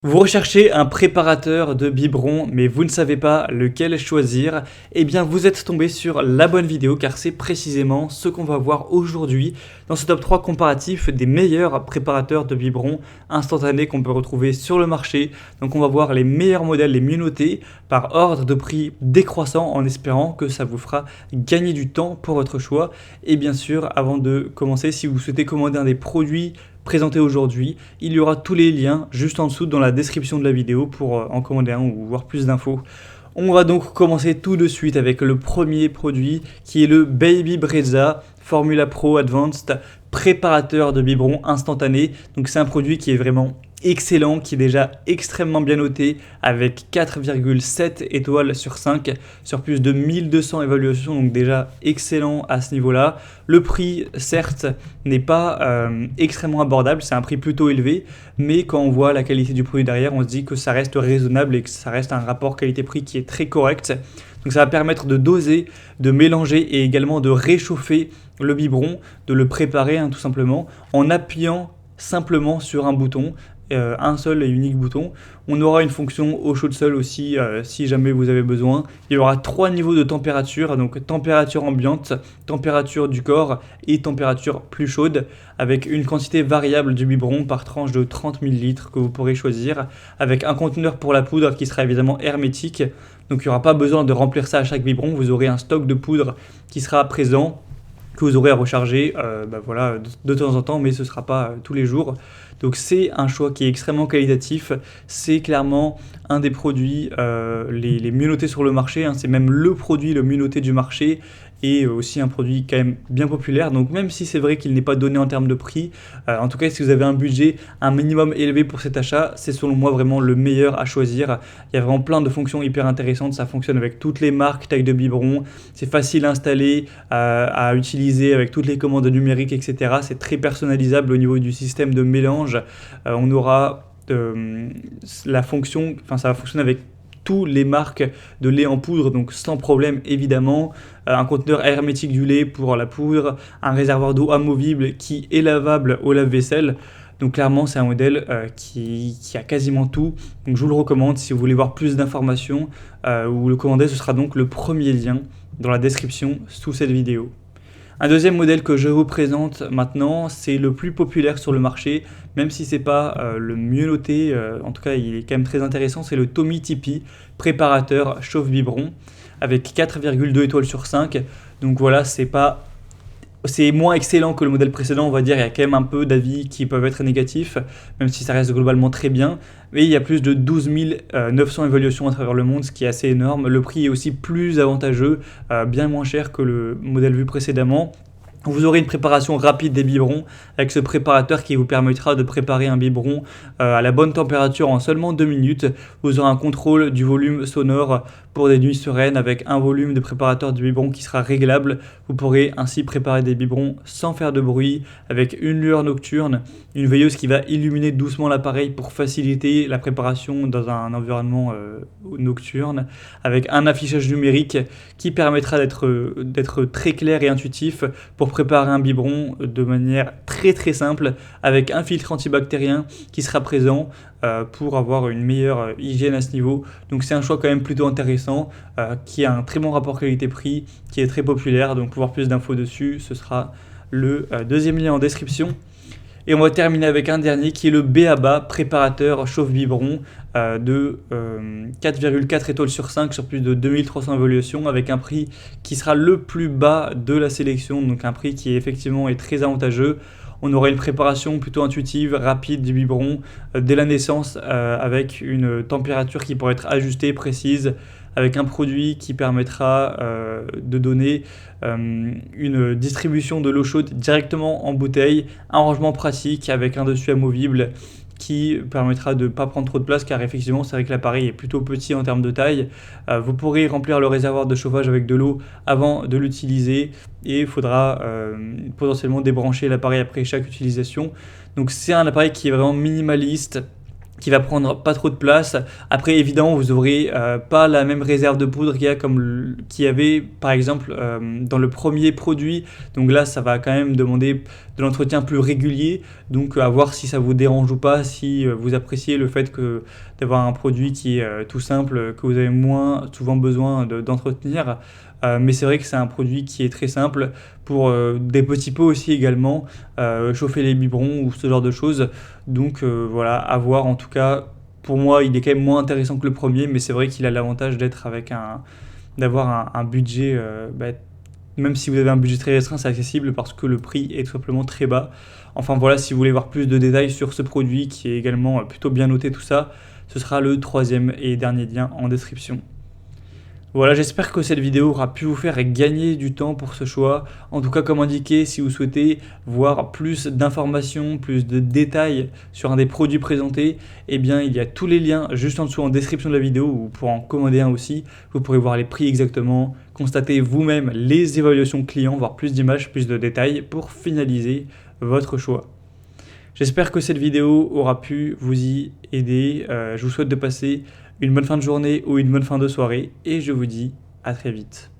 Vous recherchez un préparateur de biberon, mais vous ne savez pas lequel choisir. Eh bien, vous êtes tombé sur la bonne vidéo car c'est précisément ce qu'on va voir aujourd'hui dans ce top 3 comparatif des meilleurs préparateurs de biberon instantanés qu'on peut retrouver sur le marché. Donc, on va voir les meilleurs modèles, les mieux notés par ordre de prix décroissant en espérant que ça vous fera gagner du temps pour votre choix. Et bien sûr, avant de commencer, si vous souhaitez commander un des produits présenté aujourd'hui, il y aura tous les liens juste en dessous dans la description de la vidéo pour en commander un ou voir plus d'infos. On va donc commencer tout de suite avec le premier produit qui est le Baby Brezza Formula Pro Advanced préparateur de biberon instantané. Donc c'est un produit qui est vraiment excellent, qui est déjà extrêmement bien noté avec 4,7 étoiles sur 5 sur plus de 1200 évaluations, donc déjà excellent à ce niveau-là. Le prix, certes, n'est pas extrêmement abordable, c'est un prix plutôt élevé, mais quand on voit la qualité du produit derrière, on se dit que ça reste raisonnable et que ça reste un rapport qualité-prix qui est très correct. Donc ça va permettre de doser, de mélanger et également de réchauffer le biberon, de le préparer tout simplement en appuyant simplement sur un bouton. Un seul et unique bouton. On aura une fonction eau chaude seule aussi si jamais vous avez besoin. Il y aura 3 niveaux de température, donc température ambiante, température du corps et température plus chaude, avec une quantité variable du biberon par tranche de 30 ml que vous pourrez choisir, avec un conteneur pour la poudre qui sera évidemment hermétique. Donc il n'y aura pas besoin de remplir ça à chaque biberon, vous aurez un stock de poudre qui sera présent, que vous aurez à recharger de temps en temps, mais ce ne sera pas tous les jours. Donc c'est un choix qui est extrêmement qualitatif, c'est clairement un des produits les mieux notés sur le marché, c'est même le produit le mieux noté du marché et aussi un produit quand même bien populaire. Donc même si c'est vrai qu'il n'est pas donné en termes de prix, en tout cas si vous avez un budget un minimum élevé pour cet achat, c'est selon moi vraiment le meilleur à choisir. Il y a vraiment plein de fonctions hyper intéressantes, ça fonctionne avec toutes les marques, taille de biberon, c'est facile à installer, à utiliser avec toutes les commandes numériques, etc. C'est très personnalisable au niveau du système de mélange. On aura la fonction, ça va fonctionner avec toutes les marques de lait en poudre, donc sans problème évidemment. Un conteneur hermétique du lait pour la poudre, un réservoir d'eau amovible qui est lavable au lave-vaisselle. Donc clairement c'est un modèle qui a quasiment tout, donc je vous le recommande si vous voulez voir plus d'informations ou le commander, ce sera donc le premier lien dans la description sous cette vidéo. Un deuxième modèle que je vous présente maintenant, c'est le plus populaire sur le marché, même si c'est pas le mieux noté, en tout cas il est quand même très intéressant, c'est le Tommee Tipeee préparateur chauffe-biberon avec 4,2 étoiles sur 5. Donc voilà, c'est moins excellent que le modèle précédent, on va dire. Il y a quand même un peu d'avis qui peuvent être négatifs, même si ça reste globalement très bien. Mais il y a plus de 12 900 évaluations à travers le monde, ce qui est assez énorme. Le prix est aussi plus avantageux, bien moins cher que le modèle vu précédemment. Vous aurez une préparation rapide des biberons avec ce préparateur qui vous permettra de préparer un biberon à la bonne température en seulement 2 minutes. Vous aurez un contrôle du volume sonore pour des nuits sereines avec un volume de préparateur de biberon qui sera réglable. Vous pourrez ainsi préparer des biberons sans faire de bruit avec une lueur nocturne, une veilleuse qui va illuminer doucement l'appareil pour faciliter la préparation dans un environnement nocturne, avec un affichage numérique qui permettra d'être très clair et intuitif pour préparer un biberon de manière très très simple avec un filtre antibactérien qui sera présent pour avoir une meilleure hygiène à ce niveau. Donc c'est un choix quand même plutôt intéressant qui a un très bon rapport qualité-prix, qui est très populaire. Donc pour voir plus d'infos dessus, ce sera le deuxième lien en description. Et on va terminer avec un dernier qui est le B.A.B.A. préparateur chauffe-biberon de 4,4 étoiles sur 5 sur plus de 2300 évaluations avec un prix qui sera le plus bas de la sélection, donc un prix qui effectivement est très avantageux. On aura une préparation plutôt intuitive, rapide du biberon dès la naissance avec une température qui pourra être ajustée, précise, avec un produit qui permettra de donner une distribution de l'eau chaude directement en bouteille, un rangement pratique avec un dessus amovible qui permettra de ne pas prendre trop de place car effectivement c'est vrai que l'appareil est plutôt petit en termes de taille. Vous pourrez remplir le réservoir de chauffage avec de l'eau avant de l'utiliser et il faudra potentiellement débrancher l'appareil après chaque utilisation. Donc c'est un appareil qui est vraiment minimaliste, qui va prendre pas trop de place. Après, évidemment, vous aurez pas la même réserve de poudre qu'il y avait par exemple dans le premier produit. Donc là, ça va quand même demander de l'entretien plus régulier. Donc à voir si ça vous dérange ou pas, si vous appréciez le fait d'avoir un produit qui est tout simple, que vous avez moins souvent besoin d'entretenir. Mais c'est vrai que c'est un produit qui est très simple pour des petits pots aussi également, chauffer les biberons ou ce genre de choses. Donc voilà, à voir. En tout cas, pour moi, il est quand même moins intéressant que le premier, mais c'est vrai qu'il a l'avantage d'avoir un budget, même si vous avez un budget très restreint, c'est accessible parce que le prix est tout simplement très bas. Enfin voilà, si vous voulez voir plus de détails sur ce produit qui est également plutôt bien noté tout ça, ce sera le troisième et dernier lien en description. Voilà, j'espère que cette vidéo aura pu vous faire gagner du temps pour ce choix. En tout cas, comme indiqué, si vous souhaitez voir plus d'informations, plus de détails sur un des produits présentés, eh bien, il y a tous les liens juste en dessous en description de la vidéo où vous pourrez en commander un aussi. Vous pourrez voir les prix exactement, constater vous-même les évaluations clients, voir plus d'images, plus de détails pour finaliser votre choix. J'espère que cette vidéo aura pu vous y aider. Je vous souhaite de passer une bonne fin de journée ou une bonne fin de soirée et je vous dis à très vite.